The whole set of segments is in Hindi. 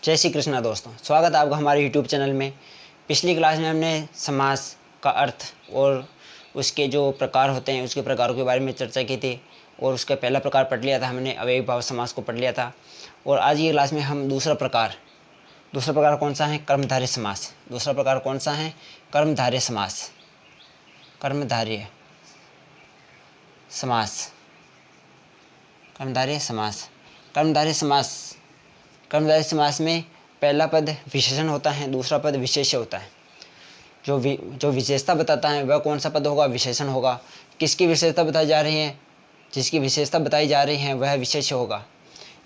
जय श्री कृष्णा दोस्तों, स्वागत है आपका हमारे YouTube चैनल में। पिछली क्लास में हमने समास का अर्थ और उसके जो प्रकार होते हैं उसके प्रकारों के बारे में चर्चा की थी और उसका पहला प्रकार पढ़ लिया था हमने, अव्ययी भाव समास को पढ़ लिया था। और आज की क्लास में हम दूसरा प्रकार कौन सा है? कर्मधारय समास। दूसरा प्रकार कौन सा है? कर्मधारय समास। कर्मधारय समास। कर्मधारय समास। कर्मधारय समास। कर्मधारय समास में पहला पद विशेषण होता है, दूसरा पद विशेष्य होता है। जो विशेषता बताता है वह कौन सा पद होगा? विशेषण होगा। किसकी विशेषता बताई जा रही है? जिसकी विशेषता बताई जा रही है वह विशेष्य होगा।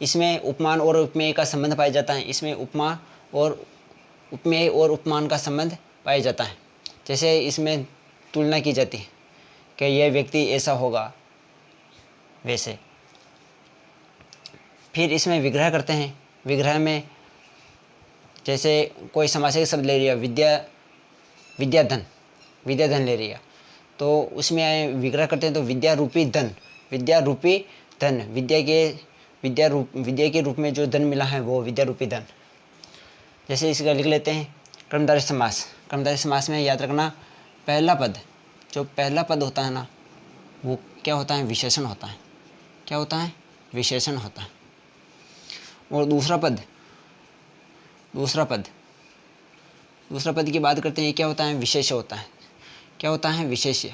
इसमें उपमान और उपमेय का संबंध पाया जाता है। इसमें उपमा और उपमेय और उपमान का संबंध पाया जाता है। जैसे इसमें तुलना की जाती है कि यह व्यक्ति ऐसा होगा, वैसे। फिर इसमें विग्रह करते हैं। विग्रह में जैसे कोई समासिक शब्द ले लिया, विद्याधन ले लिया, तो उसमें विग्रह करते हैं तो विद्या रूपी धन, विद्या के रूप में जो धन मिला है वो विद्या रूपी धन। जैसे इसका लिख लेते हैं कर्मधारय समास। कर्मधारय समास में याद रखना पहला पद होता है ना, वो क्या होता है? विशेषण होता है। क्या होता है? विशेषण होता है। और दूसरा पद की बात करते हैं, क्या होता है? विशेष्य होता है। क्या होता है? विशेष्य।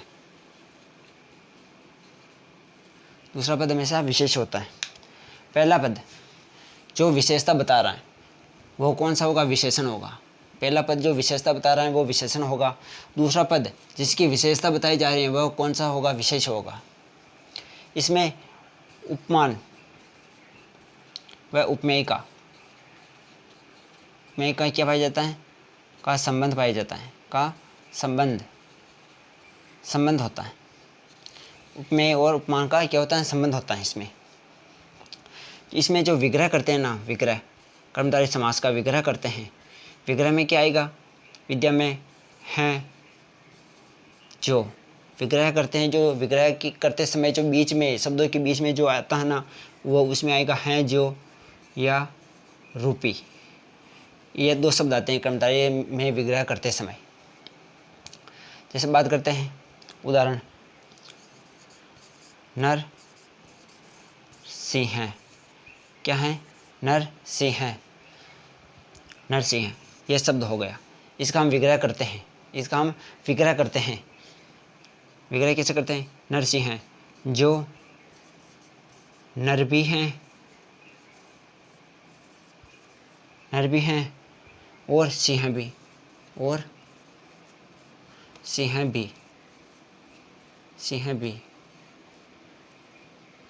दूसरा पद हमेशा विशेष होता है। पहला पद जो विशेषता बता रहा है वो कौन सा होगा? विशेषण होगा। पहला पद जो विशेषता बता रहा है वो विशेषण होगा। दूसरा पद जिसकी विशेषता बताई जा रही है वह कौन सा होगा? विशेष होगा। इसमें उपमान व उपमेय का क्या पाया जाता है? का संबंध पाया जाता है। का संबंध होता है। उपमेय और उपमान का क्या होता है? संबंध होता है। इसमें जो विग्रह करते हैं ना, विग्रह कर्मधारय समास का विग्रह करते हैं। विग्रह में क्या आएगा? विद्या में हैं जो विग्रह करते हैं, जो विग्रह की करते समय जो बीच में शब्दों के बीच में जो आता है ना, वो उसमें आएगा हैं जो या रूपी। ये दो शब्द आते हैं कर्मधारय में विग्रह करते समय। जैसे बात करते हैं उदाहरण, नर सिंह। क्या है? नर सिंह। यह शब्द हो गया। इसका हम विग्रह करते हैं। विग्रह कैसे करते हैं? नर सिंह जो नर भी हैं और सिंह भी,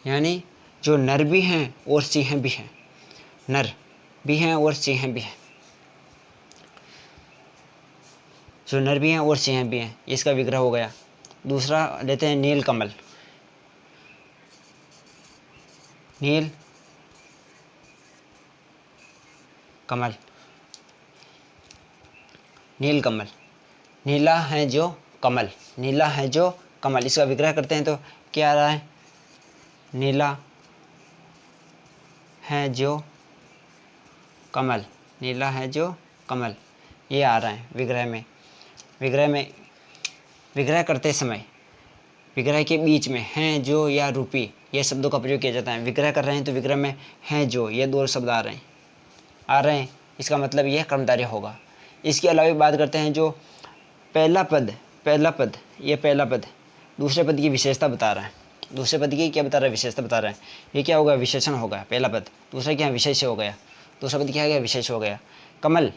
यानी जो नर भी हैं और सिंह भी हैं। नर भी हैं और सिंह भी हैं। जो नर भी हैं और सिंह भी हैं, इसका विग्रह हो गया। दूसरा लेते हैं नील कमल। नीला है जो कमल। इसका विग्रह करते हैं तो क्या आ रहा है? नीला है जो कमल। ये आ रहा है विग्रह में। विग्रह करते समय विग्रह के बीच में हैं जो या रूपी ये शब्दों का प्रयोग किया जाता है। विग्रह कर रहे हैं तो विग्रह में हैं जो ये दो शब्द आ रहे हैं। इसका मतलब यह कर्मधारय होगा। इसके अलावा बात करते हैं जो पहला पद दूसरे पद की विशेषता बता रहा है। दूसरे पद की क्या बता रहा है? विशेषता बता रहा है। ये क्या होगा? विशेषण होगा पहला पद। दूसरा क्या है? विशेष्य हो गया। दूसरा पद क्या हो गया? विशेष हो गया। कमल,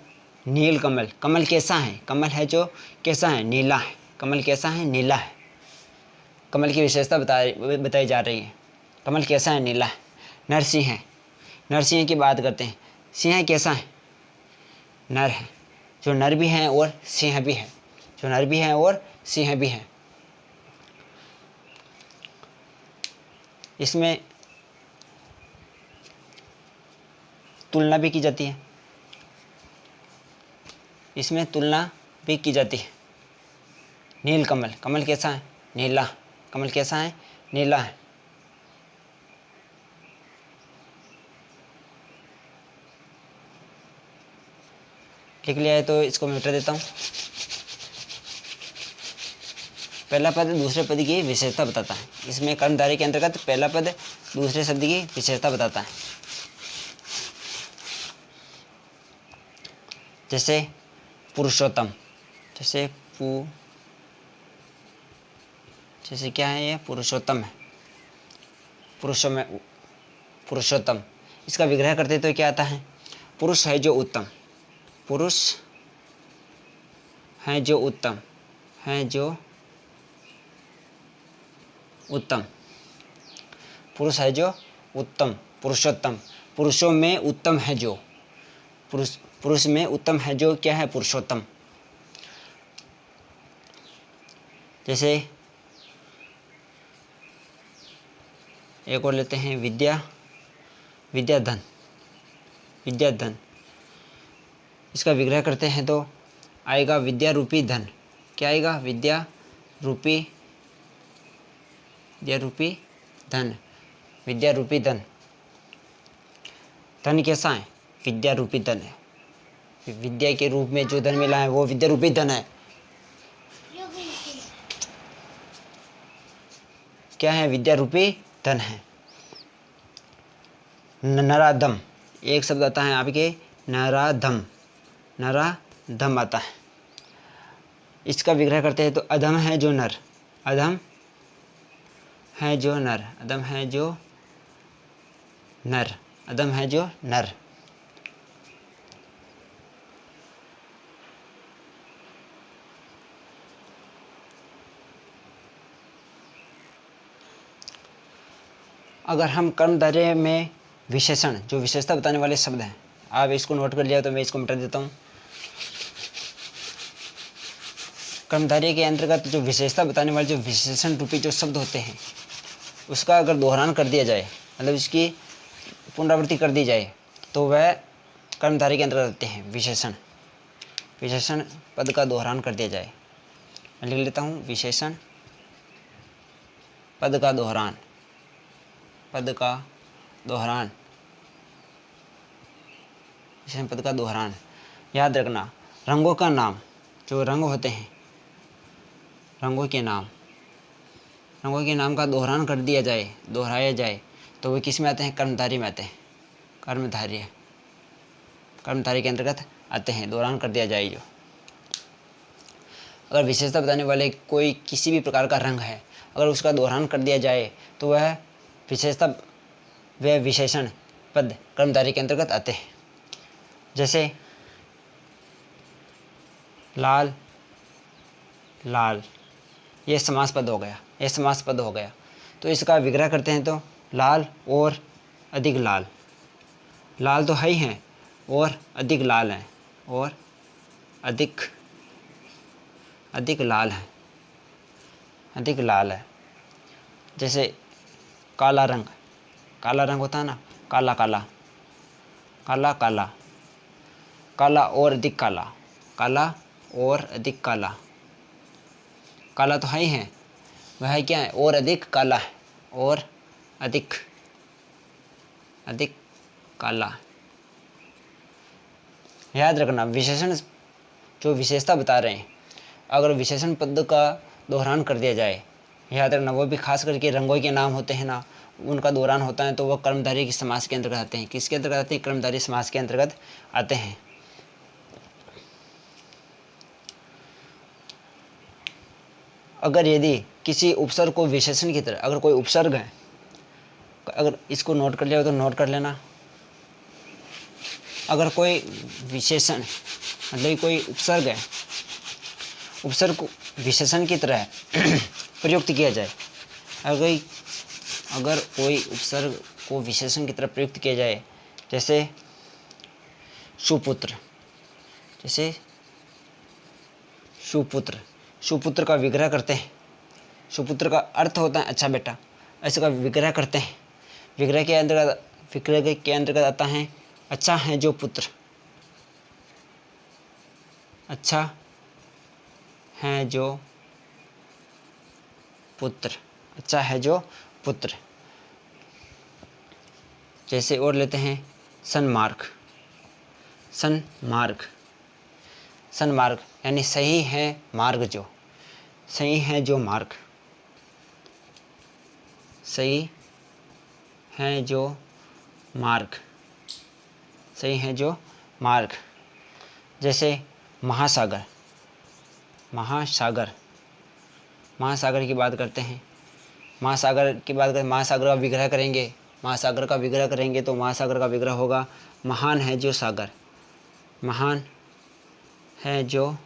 नील कमल। कमल कैसा है? कमल है जो कैसा है? नीला है। कमल कैसा है? नीला है। कमल की विशेषता बताई जा रही है। कमल कैसा है? नीला है। नरसिंह की बात करते हैं। सिंह कैसा है? नर है। जो नर भी हैं और सिंह भी हैं। इसमें तुलना भी की जाती है। नील कमल कैसा है? नीला। कमल कैसा है? नीला है। लिख लिया है तो इसको मैं मिटा देता हूँ। पहला पद दूसरे पद की विशेषता बताता है। इसमें कर्मधारय के अंतर्गत पहला पद दूसरे शब्द की विशेषता बताता है। जैसे पुरुषोत्तम, जैसे क्या है ये, पुरुषोत्तम है, पुरुषों में पुरुषोत्तम। इसका विग्रह करते तो क्या आता है, पुरुष है जो उत्तम, पुरुष है जो उत्तम, है जो उत्तम, पुरुष है जो उत्तम, पुरुषोत्तम, पुरुषों में उत्तम है जो, पुरुष में उत्तम है जो क्या है, पुरुषोत्तम। जैसे एक और लेते हैं, विद्याधन, इसका विग्रह करते हैं तो आएगा विद्या रूपी धन। क्या आएगा, विद्या रूपी धन, विद्या रूपी धन। धन कैसा है, विद्या रूपी धन है, विद्या के रूप में जो धन मिला है वो विद्या रूपी धन है। क्या है, विद्या रूपी धन है। नराधम, एक शब्द आता है आपके नराधम, नराधम आता है। इसका विग्रह करते हैं तो अधम है जो नर, अधम है जो नर, अधम है जो नर, अधम है जो नर। अगर हम कर्मधारय में विशेषण, जो विशेषता बताने वाले शब्द हैं, आप इसको नोट कर लिया तो मैं इसको मिटा देता हूँ। कर्मधारय के अंतर्गत जो विशेषता बताने वाले जो विशेषण रूपी जो शब्द होते हैं, उसका अगर दोहरान कर दिया जाए, मतलब इसकी पुनरावृत्ति कर दी जाए, तो वह कर्मधारय के अंतर्गत आते हैं। विशेषण पद का दोहरान कर दिया जाए, मैं लिख लेता हूँ, विशेषण पद का दोहरान, विशेषण पद का दोहरान। याद रखना, रंगों का नाम, जो रंग होते हैं, रंगों के नाम का दोहरान कर दिया जाए, दोहराया जाए, तो वे किस में आते हैं, कर्मधारय में आते हैं। कर्मधारय के अंतर्गत आते हैं, दोहरान कर दिया जाए जो। अगर विशेषता बताने वाले कोई किसी भी प्रकार का रंग है, अगर उसका दोहरान कर दिया जाए तो वह विशेषण पद कर्मधारय के अंतर्गत आते हैं। जैसे लाल, ये समास पद हो गया, तो इसका विग्रह करते हैं तो लाल और अधिक लाल, लाल तो है ही हैं और अधिक लाल हैं, और अधिक लाल है। जैसे काला रंग होता है ना, काला और अधिक काला तो है ही है, वह क्या है, और अधिक काला है, और अधिक काला। याद रखना, विशेषण जो विशेषता बता रहे हैं, अगर विशेषण पद का दोहरान कर दिया जाए, याद रखना, वो भी खास करके रंगों के नाम होते हैं ना, उनका दोहरान होता है तो वह कर्मधारय की समास के अंतर्गत आते हैं। किसके अंतर्गत आते हैं, कर्मधारय समास के अंतर्गत आते हैं। अगर यदि किसी उपसर्ग को विशेषण की तरह, अगर कोई उपसर्ग है, अगर इसको नोट कर लिया हो तो नोट कर लेना, अगर कोई विशेषण मतलब कोई उपसर्ग है, उपसर्ग को विशेषण की तरह प्रयुक्त किया जाए, अगर कोई उपसर्ग को विशेषण की तरह प्रयुक्त किया जाए, जैसे सुपुत्र का विग्रह करते हैं। सुपुत्र का अर्थ होता है अच्छा बेटा, ऐसे का विग्रह करते हैं। विग्रह के अंतर्गत आता है अच्छा है जो पुत्र, अच्छा है जो पुत्र। जैसे और लेते हैं सन्मार्ग, सन्मार्ग यानी सही है मार्ग जो, सही है जो मार्ग, सही है जो मार्ग, सही है जो मार्ग। जैसे महासागर, महासागर, महासागर की बात करते हैं। महासागर की बात करें, महासागर का विग्रह करेंगे, महासागर का विग्रह करेंगे तो महासागर का विग्रह होगा महान है जो सागर, महान है जो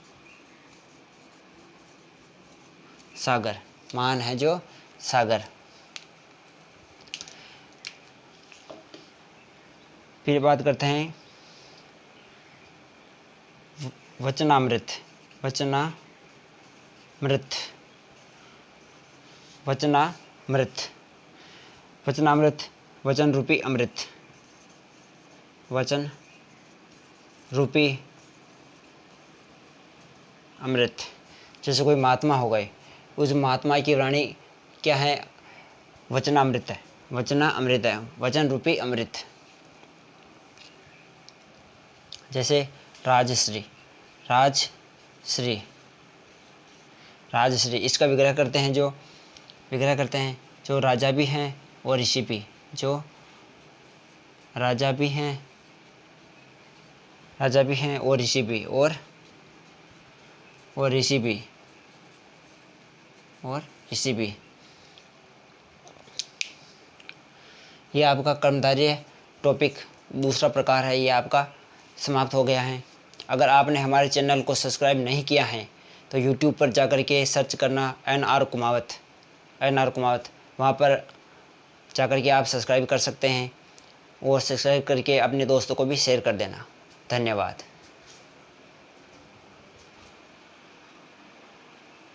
सागर, महान है जो सागर। फिर बात करते हैं वचनामृत, वचनामृत, वचनामृत, वचनामृत, वचन रूपी अमृत, वचन रूपी अमृत। जैसे कोई महात्मा हो गए, उस महात्मा की वाणी क्या है? वचनामृत है, वचनामृत है, वचन रूपी अमृत। जैसे राजश्री, राजश्री, राजश्री, इसका विग्रह करते हैं जो, विग्रह करते हैं जो राजा भी हैं और ऋषि भी, जो राजा भी हैं, राजा भी हैं और ऋषि भी, और ऋषि भी, और ऋषि भी। ये आपका कर्मधारय टॉपिक दूसरा प्रकार है, ये आपका समाप्त हो गया है। अगर आपने हमारे चैनल को सब्सक्राइब नहीं किया है तो यूट्यूब पर जाकर के सर्च करना NR कुमावत, NR कुमावत, वहाँ पर जाकर के आप सब्सक्राइब कर सकते हैं और सब्सक्राइब करके अपने दोस्तों को भी शेयर कर देना। धन्यवाद।